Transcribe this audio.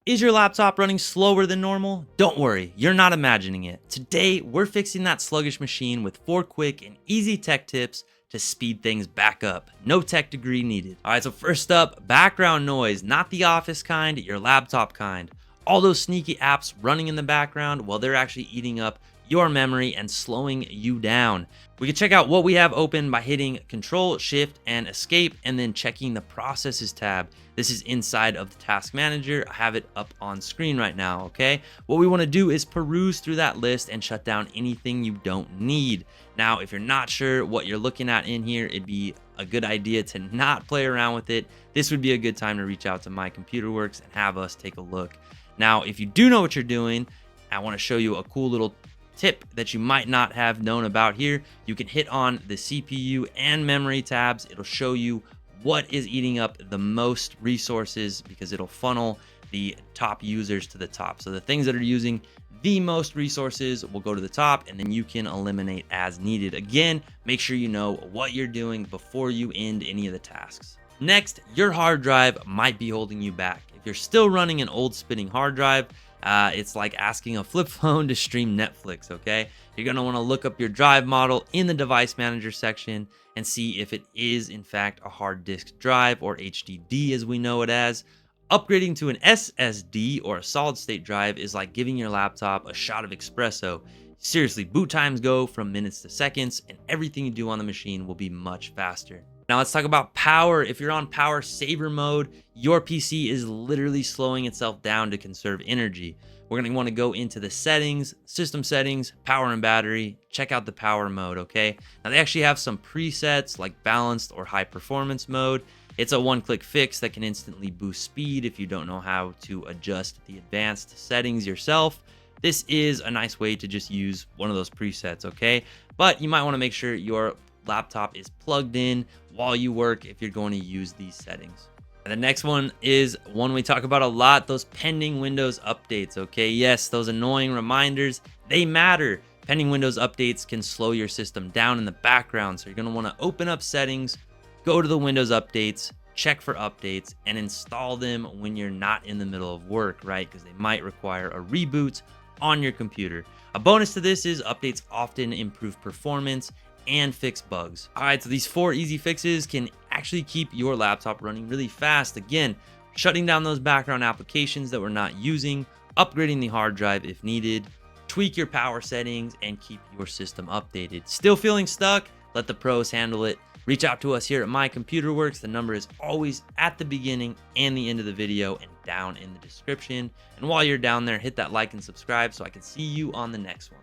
Is your laptop running slower than normal? Don't worry, you're not imagining it. Today, we're fixing that sluggish machine with 4 quick and easy tech tips to speed things back up. No tech degree needed. All right, so first up, background noise, not the office kind, your laptop kind. All those sneaky apps running in the background, well, they're actually eating up your memory and slowing you down. We can check out what we have open by hitting Control, Shift, and Escape, and then checking the Processes tab. This is inside of the Task Manager. I have it up on screen right now, okay? What we want to do is peruse through that list and shut down anything you don't need. Now, if you're not sure what you're looking at in here, it'd be a good idea to not play around with it. This would be a good time to reach out to My Computer Works and have us take a look. Now, if you do know what you're doing, I want to show you a cool little tip that you might not have known about here. You can hit on the CPU and memory tabs. It'll show you what is eating up the most resources because it'll funnel the top users to the top. So the things that are using the most resources will go to the top, and then you can eliminate as needed. Again, make sure you know what you're doing before you end any of the tasks. Next, your hard drive might be holding you back. If you're still running an old spinning hard drive, it's like asking a flip phone to stream Netflix, okay? You're gonna wanna look up your drive model in the device manager section and see if it is in fact a hard disk drive, or HDD as we know it as. Upgrading to an SSD or a solid state drive is like giving your laptop a shot of espresso. Seriously, boot times go from minutes to seconds, and everything you do on the machine will be much faster. Now let's talk about power. If you're on power saver mode, your PC is literally slowing itself down to conserve energy. We're gonna wanna go into the settings, system settings, power and battery, check out the power mode, okay? Now they actually have some presets like balanced or high performance mode. It's a one-click fix that can instantly boost speed if you don't know how to adjust the advanced settings yourself. This is a nice way to just use one of those presets, okay? But you might wanna make sure your laptop is plugged in while you work if you're going to use these settings. And the next one is one we talk about a lot, those pending Windows updates, okay? Yes, those annoying reminders, they matter. Pending Windows updates can slow your system down in the background, so you're gonna wanna open up settings, go to the Windows updates, check for updates, and install them when you're not in the middle of work, right? Because they might require a reboot on your computer. A bonus to this is updates often improve performance and fix bugs. All right, so these 4 easy fixes can actually keep your laptop running really fast. Again, shutting down those background applications that we're not using, upgrading the hard drive if needed, tweak your power settings, and keep your system updated. Still feeling stuck? Let the pros handle it. Reach out to us here at My Computer Works. The number is always at the beginning and the end of the video and down in the description. And while you're down there, hit that like and subscribe so I can see you on the next one.